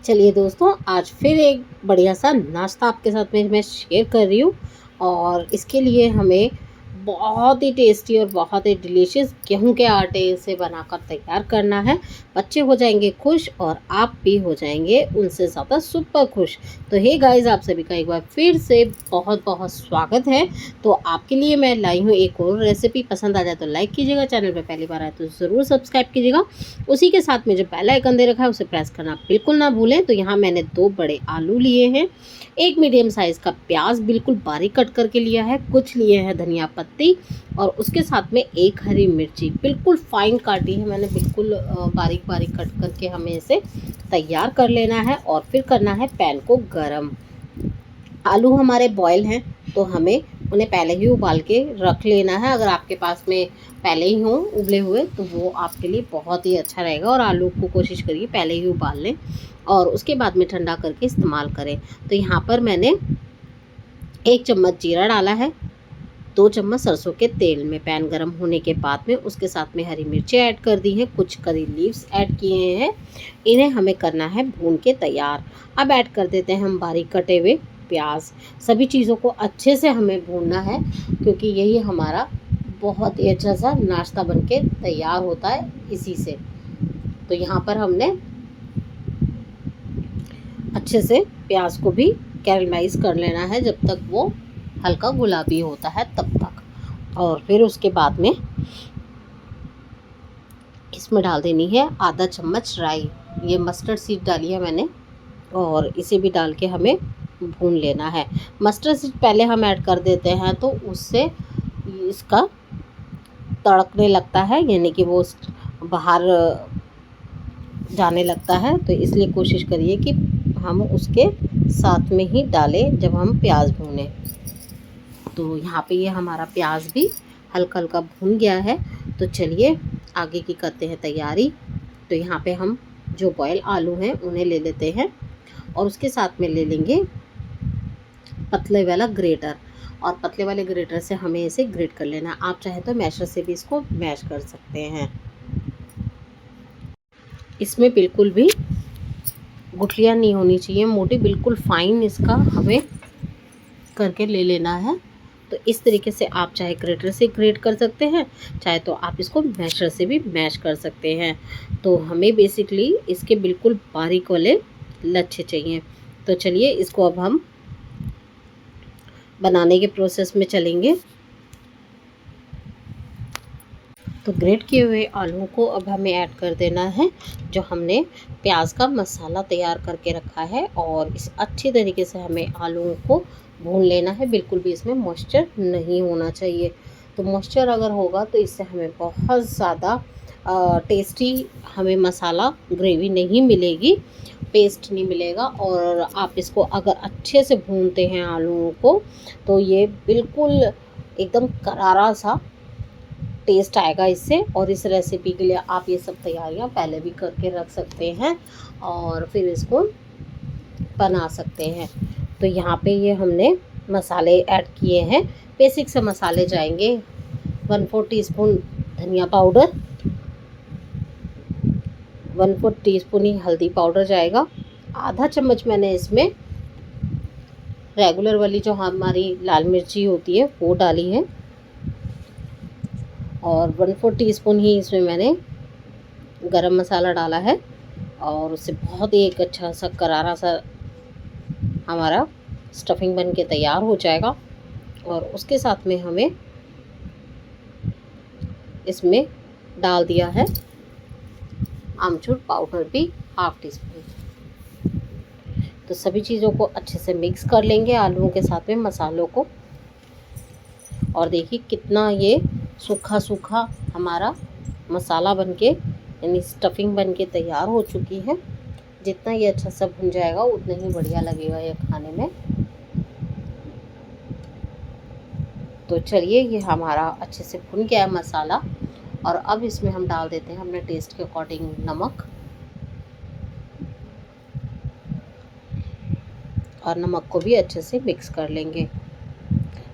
चलिए दोस्तों, आज फिर एक बढ़िया सा नाश्ता आपके साथ में मैं शेयर कर रही हूँ। और इसके लिए हमें बहुत ही टेस्टी और बहुत ही डिलीशियस गेहूं के आटे से बनाकर तैयार करना है। बच्चे हो जाएंगे खुश और आप भी हो जाएंगे उनसे ज़्यादा सुपर खुश। तो हे गाइस, आप सभी का एक बार फिर से बहुत बहुत स्वागत है। तो आपके लिए मैं लाई हूँ एक और रेसिपी। पसंद आ जाए तो लाइक कीजिएगा, चैनल पर पहली बार आए तो ज़रूर सब्सक्राइब कीजिएगा। उसी के साथ में जो बेल आइकन दे रखा है उसे प्रेस करना बिल्कुल ना भूलें। तो यहाँ मैंने 2 बड़े आलू लिए हैं, एक मीडियम साइज़ का प्याज बिल्कुल बारीक कट करके लिया है, कुछ लिए हैं धनिया पत्ती और उसके साथ में एक हरी मिर्ची बिल्कुल फाइन काटी है मैंने, बिल्कुल बारीक बारीक कट करके हमें इसे तैयार कर लेना है। और फिर करना है पैन को गरम। आलू हमारे बॉयल हैं तो हमें उन्हें पहले ही उबाल के रख लेना है। अगर आपके पास में पहले ही हों उबले हुए तो वो आपके लिए बहुत ही अच्छा रहेगा। और आलू को कोशिश करिए पहले ही उबाल लें और उसके बाद में ठंडा करके इस्तेमाल करें। तो यहाँ पर मैंने 1 चम्मच जीरा डाला है, 2 चम्मच सरसों के तेल में पैन गरम होने के बाद में उसके साथ में हरी मिर्चें ऐड कर दी हैं, कुछ करी लीव्स ऐड किए हैं। इन्हें हमें करना है भून के तैयार। अब ऐड कर देते हैं हम बारीक कटे हुए प्याज। सभी चीज़ों को अच्छे से हमें भूनना है क्योंकि यही हमारा बहुत ही अच्छा सा नाश्ता बनके तैयार होता है इसी से। तो यहाँ पर हमने अच्छे से प्याज को भी कैरमलाइज कर लेना है जब तक वो हल्का गुलाबी होता है तब तक। और फिर उसके बाद में इसमें डाल देनी है आधा चम्मच राई। ये मस्टर्ड सीड डाली है मैंने और इसे भी डाल के हमें भून लेना है। मस्टर्ड सीड पहले हम ऐड कर देते हैं तो उससे इसका तड़कने लगता है, यानी कि वो बाहर जाने लगता है। तो इसलिए कोशिश करिए कि हम उसके साथ में ही डालें जब हम प्याज भूनें। तो यहाँ पे ये हमारा प्याज भी हल्का हल्का भून गया है। तो चलिए आगे की करते हैं तैयारी। तो यहाँ पे हम जो बॉयल आलू हैं उन्हें ले लेते हैं और उसके साथ में ले लेंगे पतले वाला ग्रेटर। और पतले वाले ग्रेटर से हमें इसे ग्रेट कर लेना है। आप चाहे तो मैशर से भी इसको मैश कर सकते हैं। इसमें बिल्कुल भी गुठलियाँ नहीं होनी चाहिए, मोटी बिल्कुल फाइन इसका हमें करके ले लेना है। तो इस तरीके से आप चाहे ग्रेटर से ग्रेट कर सकते हैं, चाहे तो आप इसको मैशर से भी मैश कर सकते हैं। तो हमें बेसिकली इसके बिल्कुल बारीक वाले लच्छे चाहिए। तो चलिए इसको अब हम बनाने के प्रोसेस में चलेंगे। तो ग्रेट किए हुए आलू को अब हमें ऐड कर देना है जो हमने प्याज का मसाला तैयार करके रखा है। और इस अच्छी तरीके से हमें आलूओं को भून लेना है, बिल्कुल भी इसमें मॉइस्चर नहीं होना चाहिए। तो मॉइस्चर अगर होगा तो इससे हमें बहुत ज़्यादा टेस्टी हमें मसाला ग्रेवी नहीं मिलेगी, पेस्ट नहीं मिलेगा। और आप इसको अगर अच्छे से भूनते हैं आलूओं को तो ये बिल्कुल एकदम करारा सा टेस्ट आएगा इससे। और इस रेसिपी के लिए आप ये सब तैयारियां पहले भी करके रख सकते हैं और फिर इसको बना सकते हैं। तो यहाँ पे ये हमने मसाले ऐड किए हैं। बेसिक से मसाले जाएंगे 1/4 टीस्पून धनिया पाउडर, 1/4 टीस्पून ही हल्दी पाउडर जाएगा, आधा चम्मच मैंने इसमें रेगुलर वाली जो हमारी लाल मिर्ची होती है वो डाली है और 1/4 टीस्पून ही इसमें मैंने गरम मसाला डाला है। और उससे बहुत ही एक अच्छा सा करारा सा हमारा स्टफिंग बन के तैयार हो जाएगा। और उसके साथ में हमें इसमें डाल दिया है आमचूर पाउडर भी 1/2 टीस्पून। तो सभी चीज़ों को अच्छे से मिक्स कर लेंगे आलूओं के साथ में मसालों को। और देखिए कितना ये सूखा सूखा हमारा मसाला बनके यानी स्टफिंग बनके तैयार हो चुकी है। जितना ये अच्छा सा भुन जाएगा उतना ही बढ़िया लगेगा ये खाने में। तो चलिए ये हमारा अच्छे से भुन गया है मसाला। और अब इसमें हम डाल देते हैं अपने टेस्ट के अकॉर्डिंग नमक। और नमक को भी अच्छे से मिक्स कर लेंगे।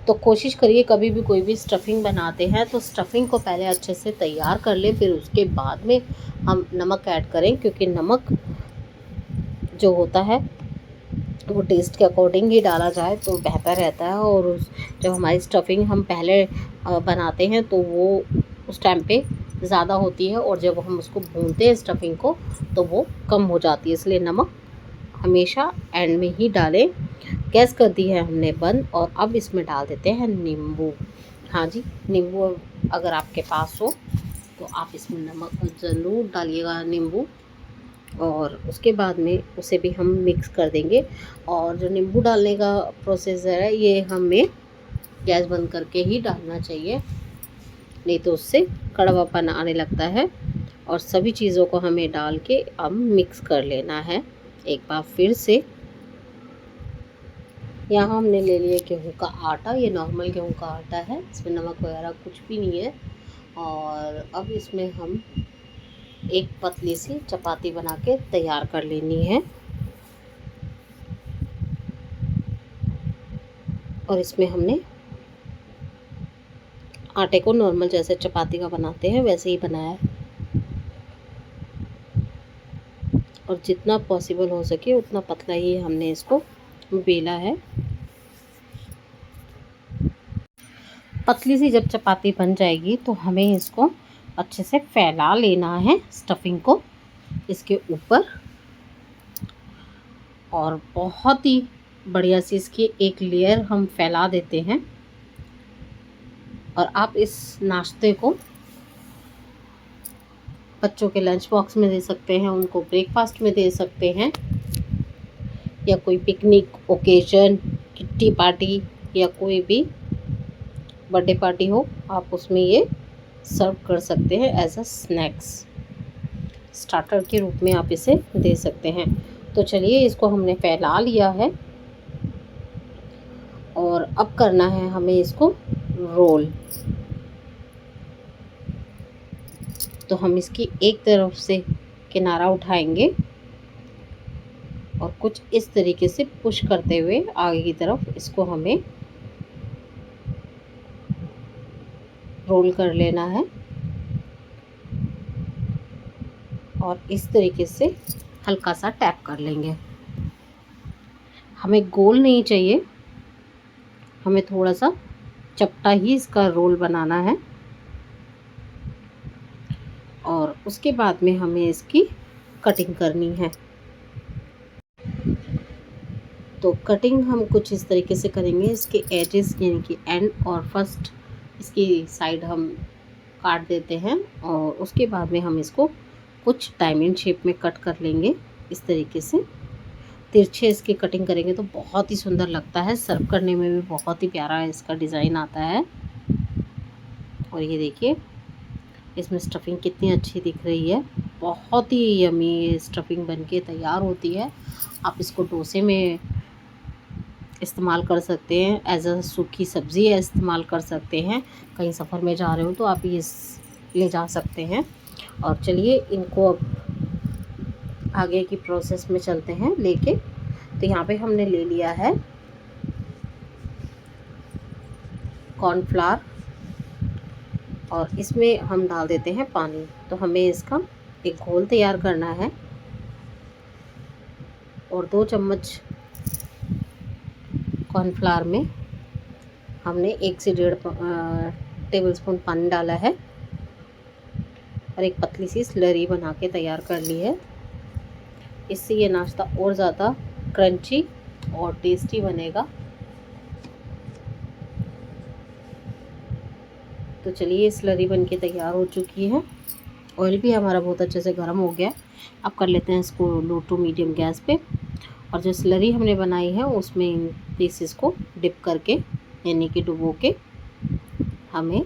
तो कोशिश करिए कभी भी कोई भी स्टफिंग बनाते हैं तो स्टफिंग को पहले अच्छे से तैयार कर लें, फिर उसके बाद में हम नमक ऐड करें। क्योंकि नमक जो होता है वो टेस्ट के अकॉर्डिंग ही डाला जाए तो बेहतर रहता है। और जब हमारी स्टफिंग हम पहले बनाते हैं तो वो उस टाइम पे ज़्यादा होती है, और जब हम उसको भूनते हैं स्टफिंग को तो वो कम हो जाती है। इसलिए नमक हमेशा एंड में ही डालें। गैस कर दी है हमने बंद, और अब इसमें डाल देते हैं नींबू। हाँ जी, नींबू अगर आपके पास हो तो आप इसमें नमक ज़रूर डालिएगा, नींबू। और उसके बाद में उसे भी हम मिक्स कर देंगे। और जो नींबू डालने का प्रोसीजर है ये हमें गैस बंद करके ही डालना चाहिए, नहीं तो उससे कड़वापन आने लगता है। और सभी चीज़ों को हमें डाल के अब मिक्स कर लेना है एक बार फिर से। यहाँ हमने ले लिया गेहूँ का आटा, ये नॉर्मल गेहूँ का आटा है, इसमें नमक वगैरह कुछ भी नहीं है। और अब इसमें हम एक पतली सी चपाती बना के तैयार कर लेनी है। और इसमें हमने आटे को नॉर्मल जैसे चपाती का बनाते हैं वैसे ही बनाया है, और जितना पॉसिबल हो सके उतना पतला ही हमने इसको बेला है। पतली सी जब चपाती बन जाएगी तो हमें इसको अच्छे से फैला लेना है स्टफिंग को इसके ऊपर, और बहुत ही बढ़िया सी इसकी एक लेयर हम फैला देते हैं। और आप इस नाश्ते को बच्चों के लंच बॉक्स में दे सकते हैं, उनको ब्रेकफास्ट में दे सकते हैं, या कोई पिकनिक ओकेजन, किट्टी पार्टी या कोई भी बर्थडे पार्टी हो आप उसमें ये सर्व कर सकते हैं एज अ स्नैक्स। स्टार्टर के रूप में आप इसे दे सकते हैं। तो चलिए, इसको हमने फैला लिया है और अब करना है हमें इसको रोल। तो हम इसकी एक तरफ से किनारा उठाएंगे और कुछ इस तरीके से पुश करते हुए आगे की तरफ इसको हमें रोल कर लेना है। और इस तरीके से हल्का सा टैप कर लेंगे। हमें गोल नहीं चाहिए, हमें थोड़ा सा चपटा ही इसका रोल बनाना है। और उसके बाद में हमें इसकी कटिंग करनी है। तो कटिंग हम कुछ इस तरीके से करेंगे, इसके एजेस यानी कि एंड और फर्स्ट इसकी साइड हम काट देते हैं, और उसके बाद में हम इसको कुछ डायमंड शेप में कट कर लेंगे। इस तरीके से तिरछे इसकी कटिंग करेंगे तो बहुत ही सुंदर लगता है, सर्व करने में भी बहुत ही प्यारा इसका डिज़ाइन आता है। और ये देखिए इसमें स्टफिंग कितनी अच्छी दिख रही है, बहुत ही यमी स्टफिंग बनके तैयार होती है। आप इसको डोसे में इस्तेमाल कर सकते हैं, एज अ सूखी सब्ज़ी इस्तेमाल कर सकते हैं। कहीं सफ़र में जा रहे हो तो आप ये ले जा सकते हैं। और चलिए इनको अब आगे की प्रोसेस में चलते हैं लेके। तो यहाँ पे हमने ले लिया है कॉर्नफ्लावर, और इसमें हम डाल देते हैं पानी। तो हमें इसका एक घोल तैयार करना है, और 2 चम्मच कॉर्नफ्लावर में हमने 1 से 1.5 टेबलस्पून पानी डाला है, और एक पतली सी स्लरी बना के तैयार कर ली है। इससे ये नाश्ता और ज़्यादा क्रंची और टेस्टी बनेगा। तो चलिए स्लरी बन के तैयार हो चुकी है। ऑयल भी हमारा बहुत अच्छे से गर्म हो गया। अब कर लेते हैं इसको लो टू मीडियम गैस पे, और जो स्लरी हमने बनाई है उसमें इन पीसेस को डिप करके यानी कि डुबो के हमें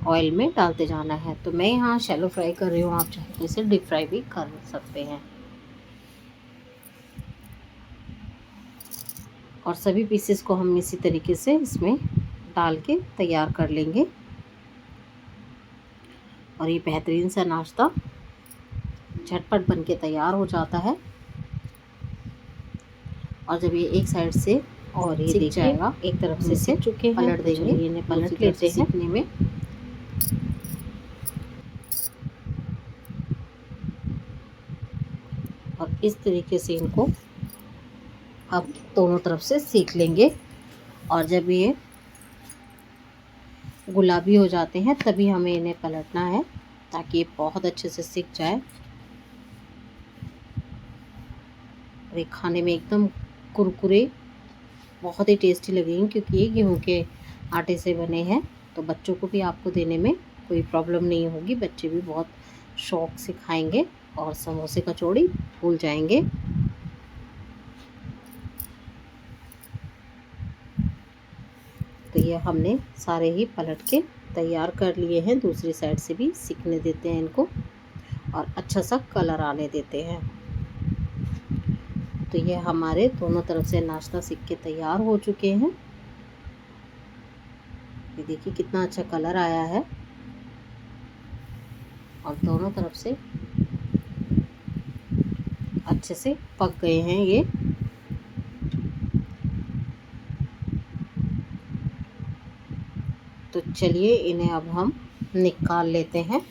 ऑयल में डालते जाना है। तो मैं यहाँ शैलो फ्राई कर रही हूँ, आप चाहे तो इसे डीप फ्राई भी कर सकते हैं। और सभी पीसेस को हम इसी तरीके से इसमें डाल के तैयार कर लेंगे, और ये बेहतरीन सा नाश्ता झटपट बन के तैयार हो जाता है। और जब ये एक साइड से और ये दिख जाएगा, एक तरफ से सिक चुके हैं, पलट देंगे। इन्हें पलट लेते हैं सीखने में। और इस तरीके से इनको अब दोनों तरफ से सेक लेंगे। और जब ये गुलाबी हो जाते हैं तभी हमें इन्हें पलटना है ताकि ये बहुत अच्छे से सिक जाए। और ये खाने में एकदम कुरकुरे बहुत ही टेस्टी लगेंगे, क्योंकि ये गेहूं के आटे से बने हैं। तो बच्चों को भी आपको देने में कोई प्रॉब्लम नहीं होगी, बच्चे भी बहुत शौक से खाएंगे और समोसे कचौड़ी भूल जाएंगे। तो ये हमने सारे ही पलट के तैयार कर लिए हैं। दूसरी साइड से भी सिकने देते हैं इनको और अच्छा सा कलर आने देते हैं। तो ये हमारे दोनों तरफ से नाश्ता सिक के तैयार हो चुके हैं। ये देखिए कितना अच्छा कलर आया है और दोनों तरफ से अच्छे से पक गए हैं ये। तो चलिए इन्हें अब हम निकाल लेते हैं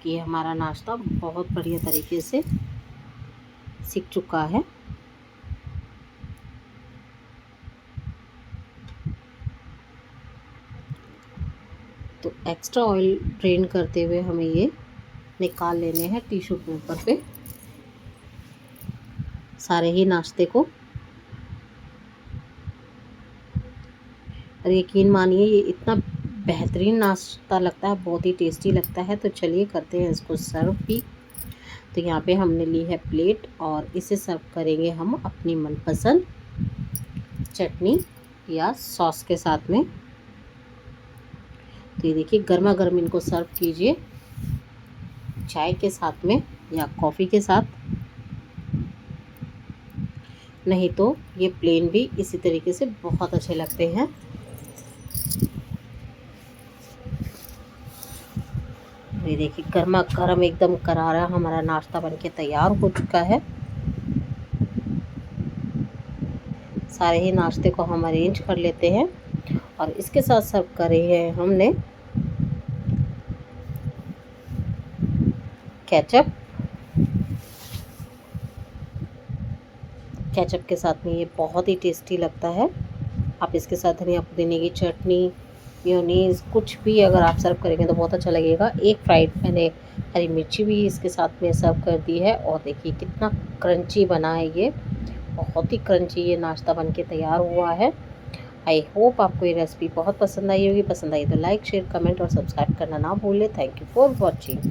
कि हमारा नाश्ता बहुत बढ़िया तरीके से सिक चुका है। तो एक्स्ट्रा ऑयल ड्रेन करते हुए हमें ये निकाल लेने हैं टिश्यू पेपर पे सारे ही नाश्ते को। और यकीन मानिए ये इतना बेहतरीन नाश्ता लगता है, बहुत ही टेस्टी लगता है। तो चलिए करते हैं इसको सर्व भी। तो यहाँ पे हमने ली है प्लेट और इसे सर्व करेंगे हम अपनी मनपसंद चटनी या सॉस के साथ में। तो ये देखिए गर्मा गर्म इनको सर्व कीजिए चाय के साथ में या कॉफ़ी के साथ, नहीं तो ये प्लेन भी इसी तरीके से बहुत अच्छे लगते हैं। ये देखिए गर्मा गर्म एकदम करारा हमारा नाश्ता बनके तैयार हो चुका है। सारे ही नाश्ते को हम अरेंज कर लेते हैं और इसके साथ सर्व करे हैं हमने केचप। केचप के साथ में ये बहुत ही टेस्टी लगता है। आप इसके साथ धनिया पुदीने की चटनी, मेयोनीज़ कुछ भी अगर आप सर्व करेंगे तो बहुत अच्छा लगेगा। एक फ्राइड मैंने हरी मिर्ची भी इसके साथ में सर्व कर दी है। और देखिए कितना क्रंची बना है ये, बहुत ही क्रंची ये नाश्ता बनके तैयार हुआ है। आई होप आपको ये रेसिपी बहुत पसंद आई होगी। पसंद आई तो लाइक शेयर कमेंट और सब्सक्राइब करना ना भूलें। Thank you for watching.